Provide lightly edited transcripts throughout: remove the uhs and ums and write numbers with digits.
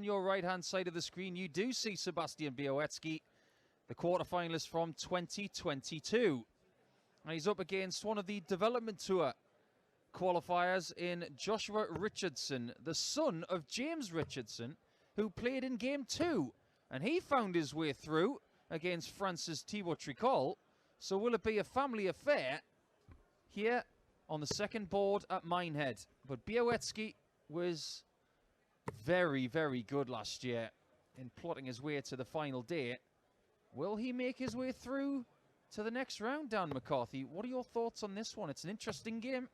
on your right-hand side of the screen, you do see Sebastian Bialecki, the quarterfinalist from 2022. And he's up against one of the development tour qualifiers in Joshua Richardson, the son of James Richardson, who played in Game 2. And he found his way through against France's Thibaut Tricol. So will it be a family affair here on the second board at Minehead? But Bialecki was very, very good last year in plotting his way to the final day. Will he make his way through to the next round, Dan McCarthy? What are your thoughts on this one? It's an interesting game.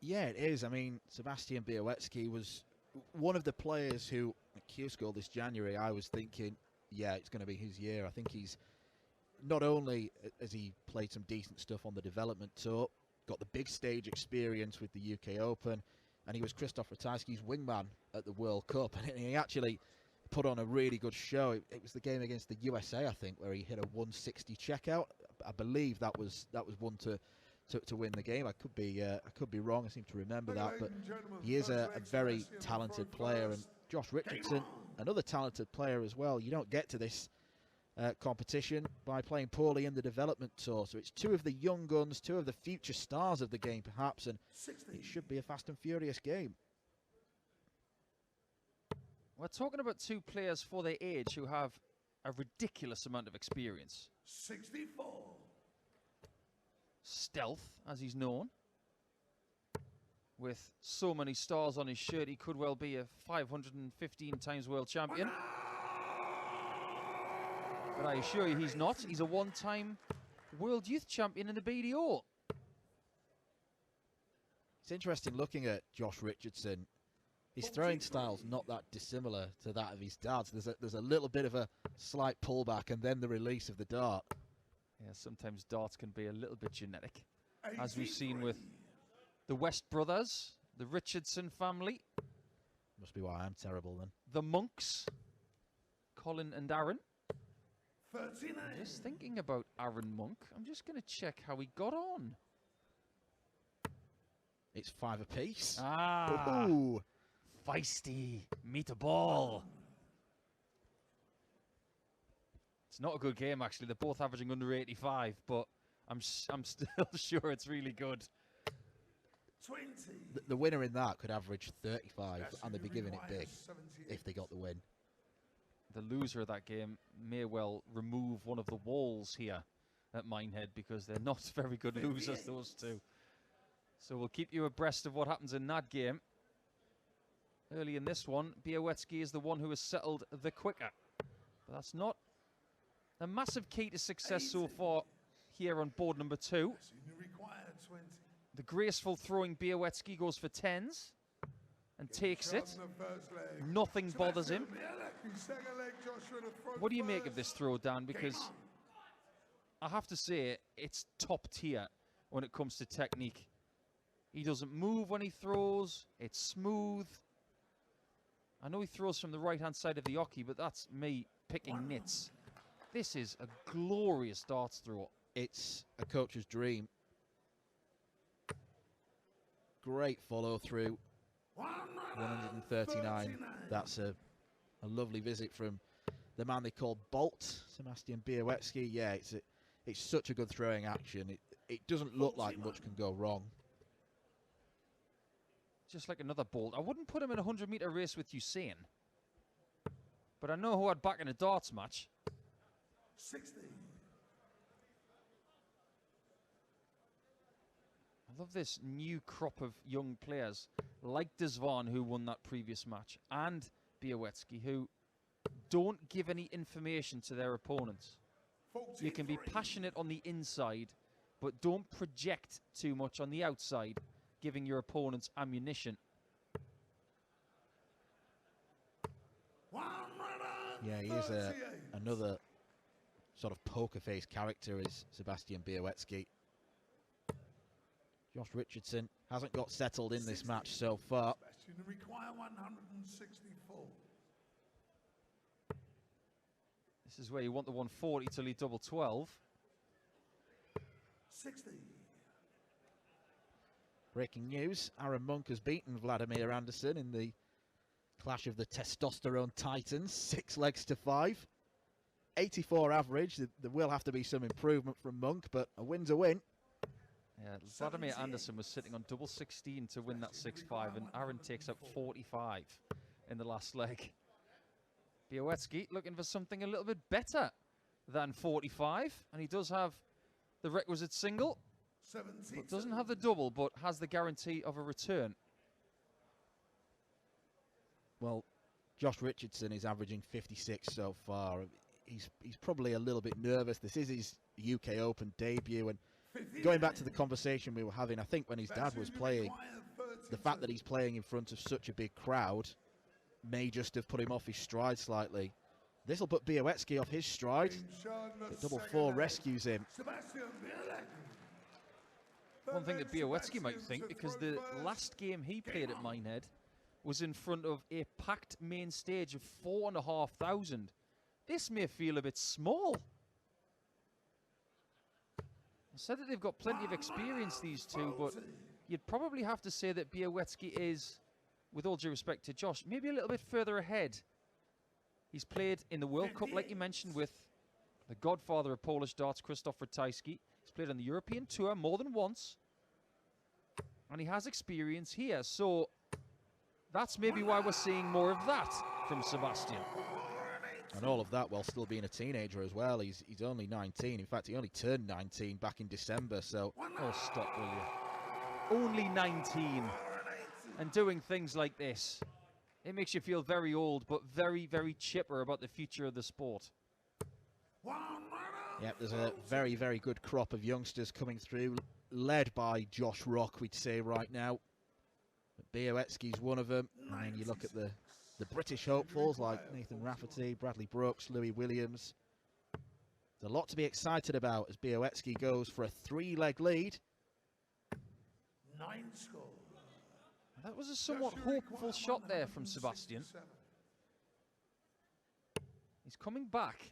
Yeah, it is. I mean, Sebastian Bialecki was one of the players who, at Q-School this January, I was thinking, yeah, it's going to be his year. I think he's, not only has he played some decent stuff on the development tour, got the big stage experience with the UK Open, and he was Christoph Ratajski's wingman at the World Cup, and he actually put on a really good show. It was the game against the USA, I think, where he hit a 160 checkout. I believe that was one to win the game. I could be wrong. I seem to remember that, but he is a very talented player. And Josh Richardson, another talented player as well. You don't get to this competition by playing poorly in the development tour. So it's two of the young guns, two of the future stars of the game, perhaps, and it should be a fast and furious game. We're talking about two players for their age who have a ridiculous amount of experience. 64. Stealth, as he's known. With so many stars on his shirt, he could well be a 515 times world champion. But I assure you he's not. He's a one-time world youth champion in the BDO. It's interesting looking at Josh Richardson. His throwing style's not that dissimilar to that of his dad's. There's a little bit of a slight pullback and then the release of the dart. Yeah, sometimes darts can be a little bit genetic, as we've seen with the West brothers, the Richardson family. Must be why I'm terrible then. The Monks, Colin and Aaron. 39. Just thinking about Aaron Monk, I'm just going to check how he got on. It's 5 apiece. Ah, ooh. Feisty, meet a ball. It's not a good game, actually. They're both averaging under 85, but I'm still sure it's really good. 20. The winner in that could average 35, and they'd be giving it big if they got the win. The loser of that game may well remove one of the walls here at Minehead, because they're not very good losers, those two. So we'll keep you abreast of what happens in that game. Early in this one, Bialecki is the one who has settled the quicker. But that's not a massive key to success so far here on board number 2. The graceful throwing Bialecki goes for 10s and takes it. Nothing bothers him. What do you make of this throw, Dan? Because I have to say, it's top tier when it comes to technique. He doesn't move when he throws. It's smooth. I know he throws from the right-hand side of the hockey, but that's me picking nits. This is a glorious darts throw. It's a coach's dream. Great follow-through. 139. That's a lovely visit from the man they call Bolt, Sebastian Bialecki. Yeah, it's such a good throwing action. It doesn't look like much can go wrong. Just like another Bolt. I wouldn't put him in a 100-meter race with Usain, but I know who I'd back in a darts match. 60. I love this new crop of young players like Desvan, who won that previous match, and Bialecki, who don't give any information to their opponents. 43. You can be passionate on the inside, but don't project too much on the outside, giving your opponents ammunition. Yeah, he is another sort of poker face character, is Sebastian Bialecki. Josh Richardson hasn't got settled in this match so far. Require 164. This is where you want the 140 till he double 12. 60. Breaking news, Aaron Monk has beaten Vladimir Anderson in the Clash of the testosterone titans, 6 legs to 5. 84 average. There will have to be some improvement from Monk, but a win's a win. Yeah, Vladimir Anderson was sitting on double 16 to win that 6-5, and Aaron takes up 45 in the last leg. Bialecki looking for something a little bit better than 45, and he does have the requisite single, but doesn't have the double, but has the guarantee of a return. Well, Josh Richardson is averaging 56 so far. He's probably a little bit nervous. This is his UK Open debut, and going back to the conversation we were having, I think when his dad was playing, the fact that he's playing in front of such a big crowd may just have put him off his stride slightly. This will put Bialecki off his stride. But double 4 rescues him. One thing that Bialecki might think, because the last game he played at Minehead was in front of a packed main stage of 4,500. This may feel a bit small. I said that they've got plenty of experience, these two, but you'd probably have to say that Bialecki is, with all due respect to Josh, maybe a little bit further ahead. He's played in the World Cup, like you mentioned, with the godfather of Polish darts, Krzysztof Ratajski. He's played on the European Tour more than once, and he has experience here. So that's maybe why we're seeing more of that from Sebastian. And all of that while still being a teenager as well. He's only 19. In fact, he only turned 19 back in December, so... Oh, stop, will you? Only 19. And doing things like this. It makes you feel very old, but very, very chipper about the future of the sport. Yep, there's a very, very good crop of youngsters coming through, led by Josh Rock, we'd say right now. But Bialecki's one of them. And then you look at the British hopefuls like Nathan Rafferty, Bradley Brooks, Louis Williams. There's a lot to be excited about as Bialecki goes for a 3-leg lead. 9 score. That was a somewhat hopeful shot there from Sebastian. He's coming back.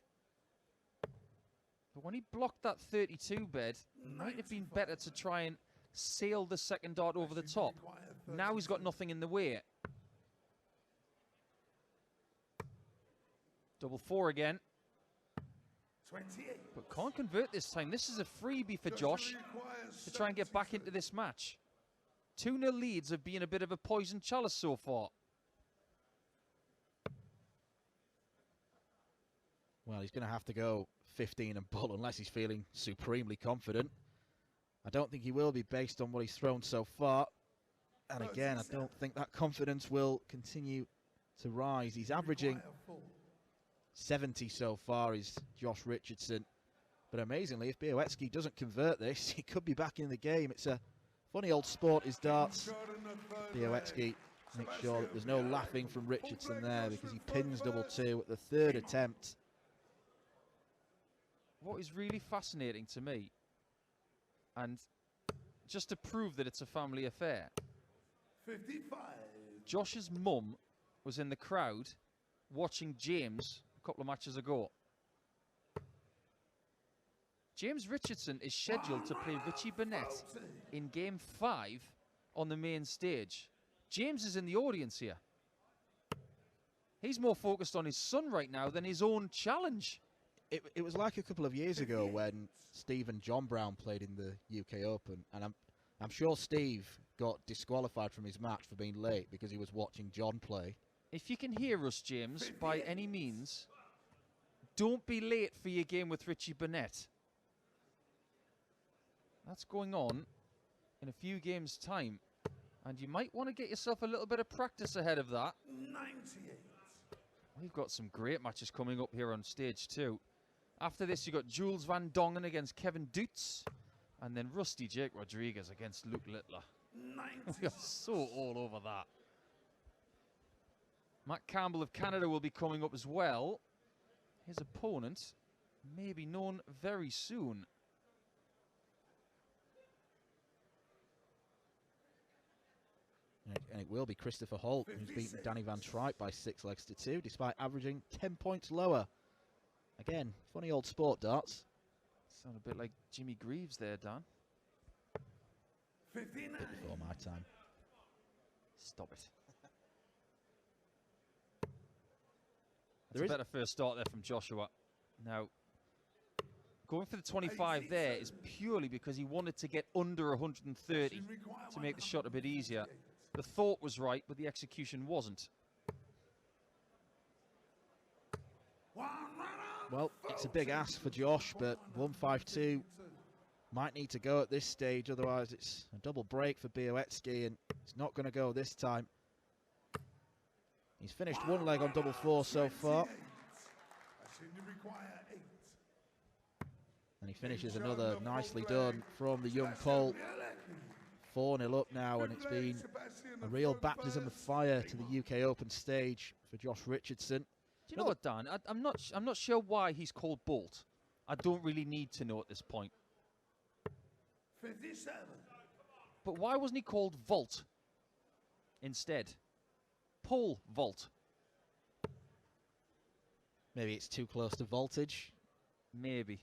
But when he blocked that 32 bed, it might have been better to try and sail the second dart over the top. Now he's got nothing in the way. Double 4 again. 28. But can't convert this time. This is a freebie for Josh to try and get back into this match. 2-0 leads have been a bit of a poison chalice so far. Well, he's going to have to go 15 and bull unless he's feeling supremely confident. I don't think he will be based on what he's thrown so far. And again, I don't think that confidence will continue to rise. He's averaging 70 so far, is Josh Richardson. But amazingly, if Bialecki doesn't convert this, he could be back in the game. It's a funny old sport, is darts. Bialecki makes sure that there's no laughing from Richardson there because he pins double 2 at the 3rd attempt. What is really fascinating to me, and just to prove that it's a family affair, 55. Josh's mum was in the crowd watching James a couple of matches ago. James Richardson is scheduled to play Richie Burnett in game 5 on the main stage. James is in the audience here. He's more focused on his son right now than his own challenge. It was like a couple of years ago when Steve and John Brown played in the UK Open, and I'm sure Steve got disqualified from his match for being late because he was watching John play. If you can hear us, James, by any means, don't be late for your game with Richie Burnett. That's going on in a few games' time, and you might want to get yourself a little bit of practice ahead of that. 98. We've got some great matches coming up here on stage too. After this, you've got Jules Van Dongen against Kevin Dutz, and then Rusty Jake Rodriguez against Luke Littler. We are so all over that. Matt Campbell of Canada will be coming up as well. His opponent may be known very soon. And it will be Christopher Holt, who's beaten Danny Van Tripe by 6 legs to 2, despite averaging 10 points lower. Again, funny old sport, darts. Sound a bit like Jimmy Greaves there, Dan. 59. Bit before my time. Stop it. That's a better first start there from Joshua. Now, going for the 25 there is purely because he wanted to get under 130 to make the shot a bit easier. The thought was right, but the execution wasn't. Well, it's a big ask for Josh, but 152 might need to go at this stage, otherwise it's a double break for Bialecki, and it's not going to go this time. He's finished one leg on double four so far. And he finishes another nicely done from the young Pole. 4-0 up now, and it's been a real baptism of fire to the UK Open stage for Josh Richardson. Do you know what, Dan? I'm not sure why he's called Bolt. I don't really need to know at this point. 57. But why wasn't he called Vault instead? Pole Vault. Maybe it's too close to voltage. Maybe.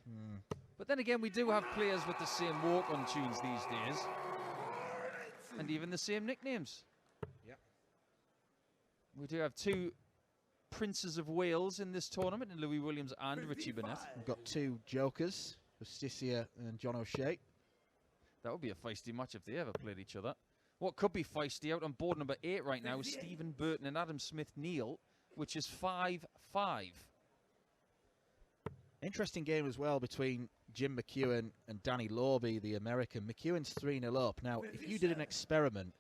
But then again, we do have players with the same walk-on tunes these days. And even the same nicknames. Yep. We do have two Princes of Wales in this tournament, in Louis Williams and 55. Richie Burnett. We've got two jokers, Justicia and John O'Shea. That would be a feisty match if they ever played each other. What could be feisty out on board number 8 right now is Stephen Burton and Adam Smith-Neal, which is 5-5. Interesting game as well between Jim McEwen and Danny Lorby, the American. McEwen's 3-0 up. Now, if you did an experiment,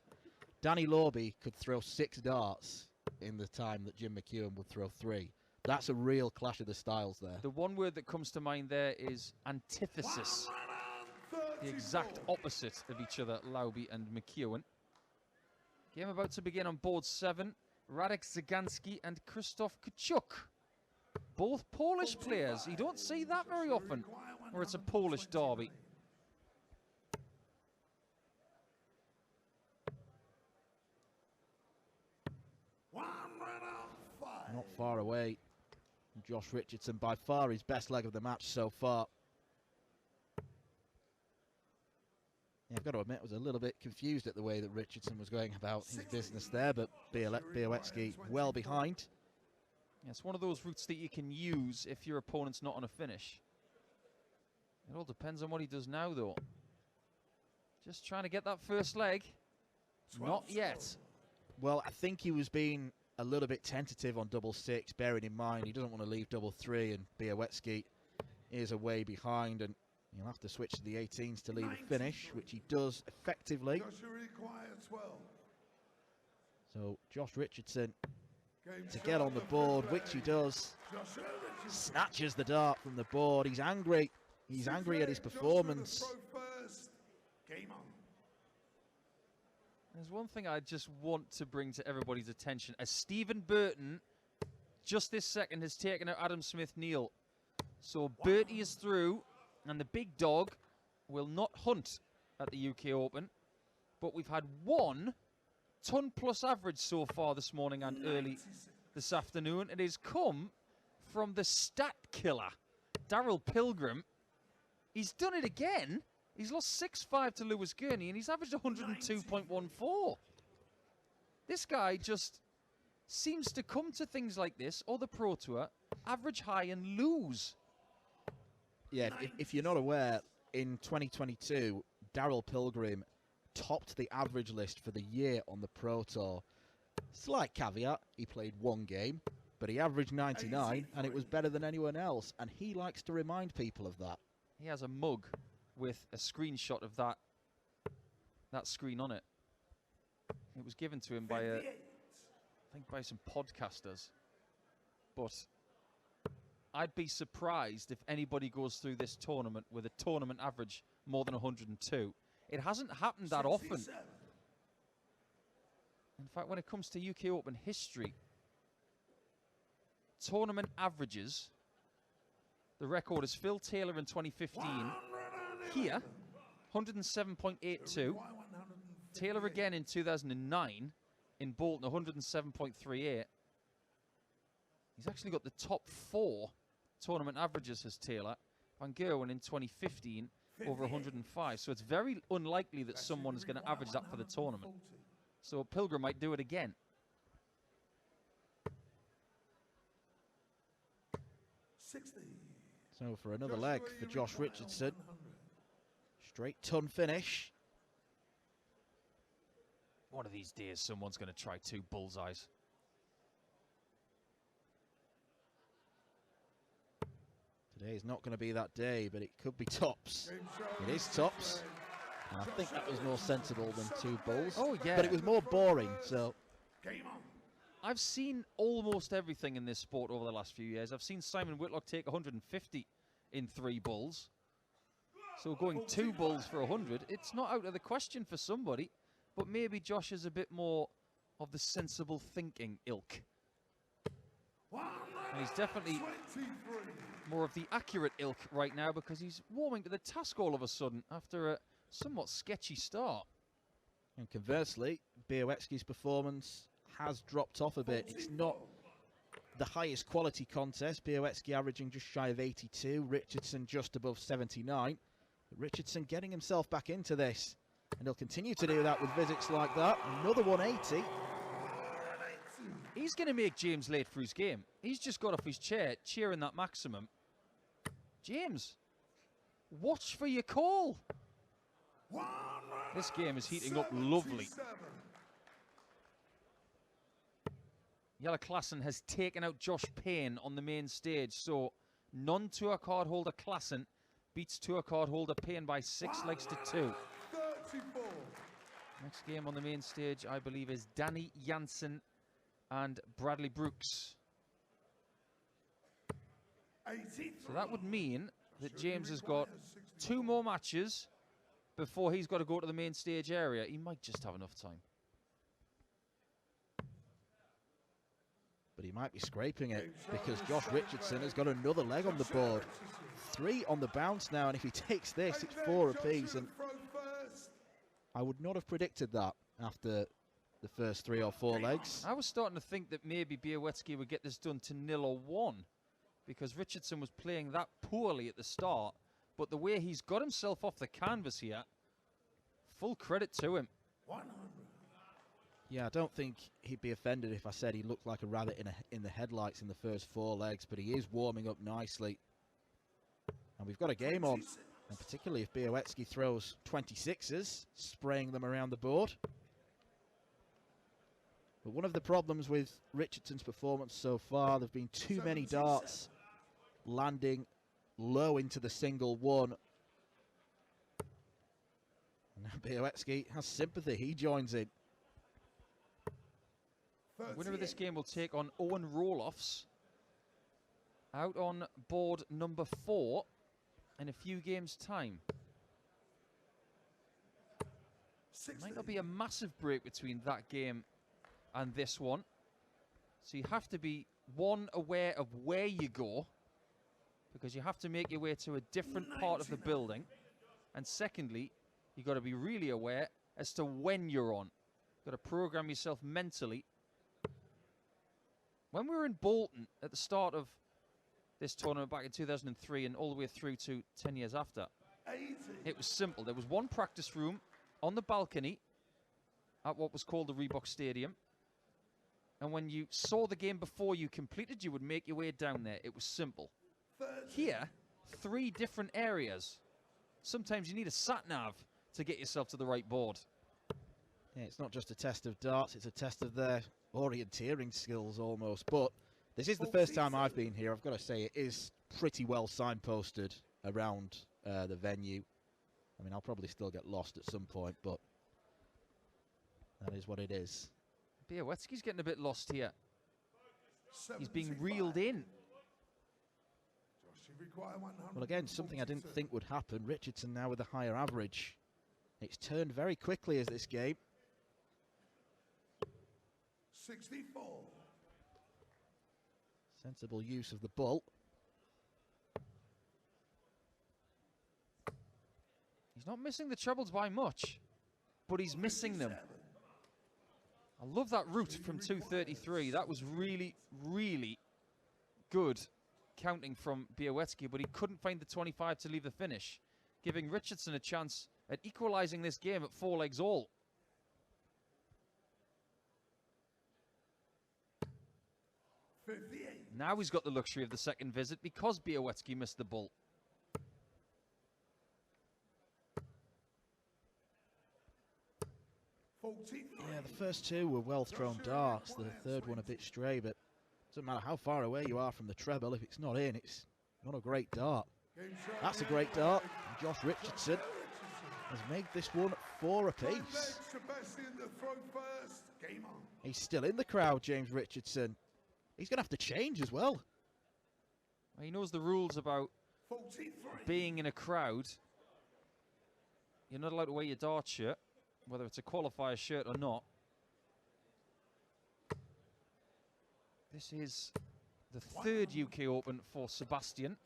Danny Lorby could throw 6 darts in the time that Jim McEwen would throw 3. That's a real clash of the styles there. The one word that comes to mind there is antithesis. The exact opposite of each other, Lauby and McEwen. Game about to begin on board 7. Radek Zagansky and Krzysztof Kachuk. Both Polish players. You don't see that very often, where it's a Polish derby. Not far away. Josh Richardson, by far his best leg of the match so far. Yeah, I've got to admit, I was a little bit confused at the way that Richardson was going about his business there, but Bialecki well behind. Yeah, it's one of those routes that you can use if your opponent's not on a finish. It all depends on what he does now, though. Just trying to get that first leg. Not yet. Well, I think he was being a little bit tentative on double 6, bearing in mind he doesn't want to leave double 3, and Bialecki is away behind, and he'll have to switch to the 18s to leave a finish, which he does effectively. So Josh Richardson to get on the board, which he does. Snatches the dart from the board. He's angry. He's angry at his performance. There's one thing I just want to bring to everybody's attention. As Stephen Burton, just this second, has taken out Adam Smith-Neal. So Beety is through, and the big dog will not hunt at the UK Open. But we've had 1 ton-plus average so far this morning and early this afternoon. It has come from the stat killer, Daryl Pilgrim. He's done it again. He's lost 6-5 to Lewis Gurney, and he's averaged 102.14. This guy just seems to come to things like this, or the Pro Tour, average high and lose. Yeah, if you're not aware, in 2022, Daryl Pilgrim topped the average list for the year on the Pro Tour. Slight caveat, he played 1 game, but he averaged 99, and it was better than anyone else, and he likes to remind people of that. He has a mug with a screenshot of that screen on it. It was given to him by I think by some podcasters. But I'd be surprised if anybody goes through this tournament with a tournament average more than 102. It hasn't happened that often. In fact, when it comes to UK Open history, tournament averages, the record is Phil Taylor in 2015. Here, 107.82. Taylor again in 2009 in Bolton, 107.38. He's actually got the top 4 tournament averages as Taylor. Van Gerwen in 2015, over 105. So it's very unlikely that someone is going to average that for the tournament. So Pilgrim might do it again. 60. So for another leg for Josh Richardson. Straight ton finish. One of these days, someone's going to try 2 bullseyes. Today is not going to be that day, but it could be tops. It is tops. And I think that was more sensible than 2 bulls. Oh, yeah. But it was more boring, so... Game on. I've seen almost everything in this sport over the last few years. I've seen Simon Whitlock take 150 in 3 bulls. So going 2 bulls for 100, it's not out of the question for somebody. But maybe Josh is a bit more of the sensible thinking ilk. And he's definitely more of the accurate ilk right now because he's warming to the task all of a sudden after a somewhat sketchy start. And conversely, Bialecki's performance has dropped off a bit. It's not the highest quality contest. Bialecki averaging just shy of 82, Richardson just above 79. But Richardson getting himself back into this, and he'll continue to do that with visits like that. Another 180. He's going to make James late for his game. He's just got off his chair, cheering that maximum. James, watch for your call. This game is heating up lovely. Jelle Klassen has taken out Josh Payne on the main stage, so non-tour card holder Klassen beats tour card holder Payne by 6 legs to 2. 34. Next game on the main stage, I believe, is Danny Jansen and Bradley Brooks. 83. So that would mean that James has got 2 more matches before he's got to go to the main stage area. He might just have enough time. But he might be scraping it because Josh Richardson has got another leg on the board. 3 on the bounce now, and if he takes this, it's 4 apiece. And I would not have predicted that after the first 3 or 4 legs. I was starting to think that maybe Bialecki would get this done to 0 or 1 because Richardson was playing that poorly at the start. But the way he's got himself off the canvas here, full credit to him. 100. Yeah, I don't think he'd be offended if I said he looked like a rabbit in the headlights in the first 4 legs, but he is warming up nicely. And we've got a game on, and particularly if Bialecki throws 26s, spraying them around the board. But one of the problems with Richardson's performance so far, there have been too many darts landing low into the single 1. And now Bialecki has sympathy, he joins in. The winner of this game will take on Owen Roloffs out on board number 4 in a few games' time. Might not be a massive break between that game and this one. So you have to be, 1, aware of where you go, because you have to make your way to a different part of the building. And secondly, you've got to be really aware as to when you're on. You've got to program yourself mentally. When we were in Bolton at the start of this tournament back in 2003 and all the way through to 10 years after, it was simple. There was one practice room on the balcony at what was called the Reebok Stadium. And when you saw the game before you completed, you would make your way down there. It was simple. Here, 3 different areas. Sometimes you need a sat-nav to get yourself to the right board. Yeah, it's not just a test of darts, it's a test of their orienteering skills almost. But this is the first time I've been here. I've got to say it is pretty well signposted around the venue. I mean, I'll probably still get lost at some point, but that is what it is. Bialecki's getting a bit lost here. He's being reeled in. Well, again, something I didn't think would happen. Richardson now with a higher average. It's turned very quickly as this game. 64. Sensible use of the bull. He's not missing the trebles by much, but he's missing them. I love that route from 233. That was really, really good counting from Bialecki, but he couldn't find the 25 to leave the finish, giving Richardson a chance at equalising this game at 4 legs all. 58. Now he's got the luxury of the second visit because Bialecki missed the bull. Yeah, the first two were well thrown darts, the third one a bit stray, but doesn't matter how far away you are from the treble, if it's not in, it's not a great dart. That's a great dart. And Josh Richardson has made this one 4 apiece. Sebastian to throw first. Game on. He's still in the crowd, James Richardson. He's going to have to change as well. He knows the rules about 43. being in a crowd. You're not allowed to wear your dart shirt, whether it's a qualifier shirt or not. This is the third UK Open for Sebastian.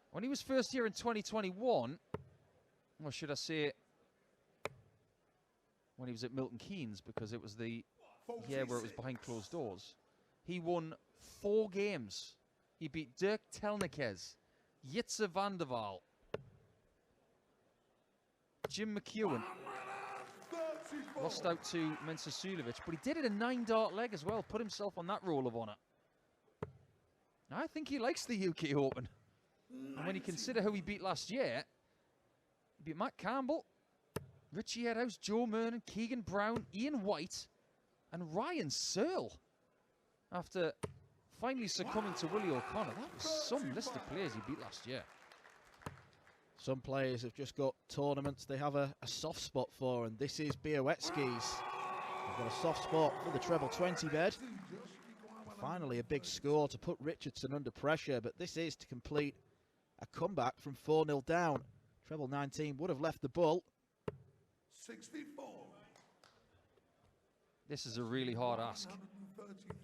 When he was first here in 2021, or should I say, when he was at Milton Keynes, because it was the year where it was behind closed doors, he won 4 games. He beat Dirk Telnikes, Jitse van der Waal, Jim McEwen, lost out to Mensah Suljovic, but he did it a 9-dart leg as well, put himself on that roll of honour. I think he likes the UK Open. And when you consider who he beat last year, he beat Matt Campbell, Richie Edhouse, Joe Mernon, Keegan Brown, Ian White, and Ryan Searle. After finally succumbing to Willie O'Connor, that was some list of players he beat last year. Some players have just got tournaments they have a soft spot for, and this is Bialecki's. They've got a soft spot for the treble 20 bed. Finally a big score to put Richardson under pressure, but this is to complete a comeback from 4-0 down. Treble 19 would have left the bull. 64. This is a really hard ask. 133.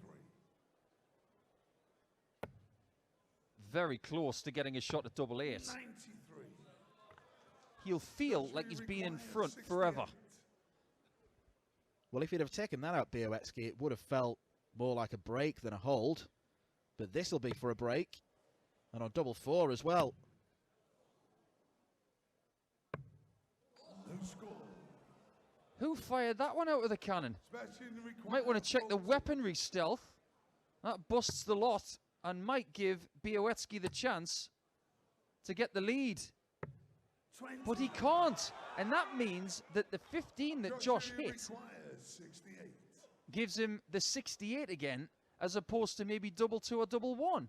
Very close to getting a shot at double 8. 93. He'll feel like he's been in front forever. Well, if he'd have taken that out, Bialecki, it would have felt more like a break than a hold. But this will be for a break. And on double 4 as well. No score. Who fired that one out of the cannon? Sebastian Might want to check the weaponry stealth. That busts the lot and might give Bialecki the chance to get the lead. 20. But he can't. And that means that the 15 that Josh hit requires 68. gives him the 68 again, as opposed to maybe double 2 or double 1.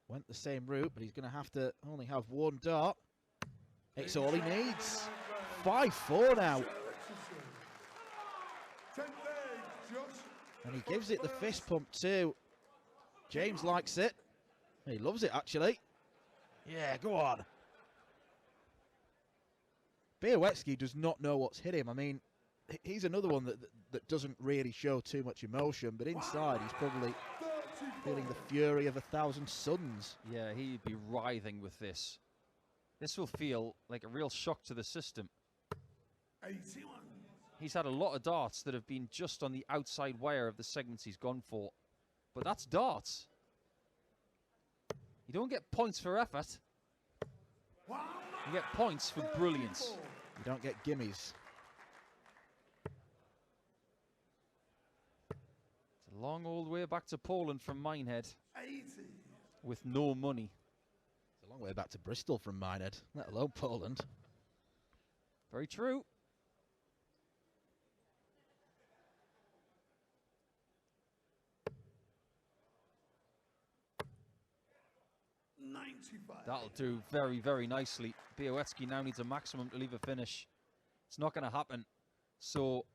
Went the same route, but he's going to have to only have 1 dart. It's all he needs. 5-4 now. And he gives it the fist pump too. James likes it. He loves it, actually. Yeah, go on. Bialecki does not know what's hit him. I mean, he's another one that doesn't really show too much emotion, but inside he's probably feeling the fury of 1,000 suns. Yeah, he'd be writhing with this. This will feel like a real shock to the system. 81. He's had a lot of darts that have been just on the outside wire of the segments he's gone for. But that's darts. You don't get points for effort. You get points for brilliance. You don't get gimmies. It's a long old way back to Poland from Minehead 80. with no money. It's a long way back to Bristol from Minehead, let alone Poland. Very true. That'll do very, very nicely. Bialecki now needs a maximum to leave a finish. It's not going to happen. So,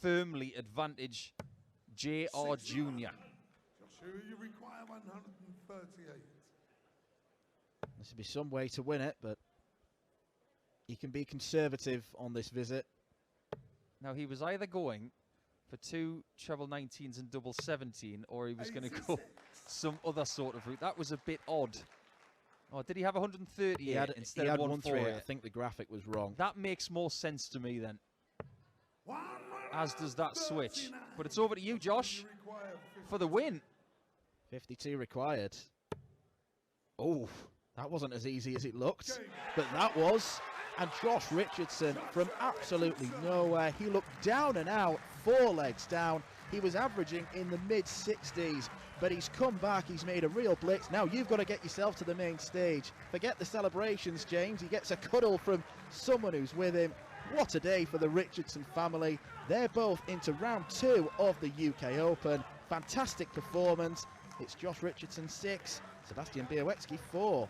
firmly advantage JR Jr. Joshua, you require 138. This would be some way to win it, but he can be conservative on this visit. Now, he was either going for 2 treble 19s and double 17, or he was going to go some other sort of route. That was a bit odd. Oh, did he have 138 instead of 148? I think the graphic was wrong. That makes more sense to me then. As does that switch. But it's over to you, Josh, for the win. 52 required. Oh, that wasn't as easy as it looked, but that was. And Josh Richardson from absolutely nowhere. He looked down and out, 4 legs down. He was averaging in the mid-60s, but he's come back, he's made a real blitz. Now you've got to get yourself to the main stage. Forget the celebrations, James. He gets a cuddle from someone who's with him. What a day for the Richardson family. They're both into round 2 of the UK Open. Fantastic performance. It's Josh Richardson 6, Sebastian Bialecki 4.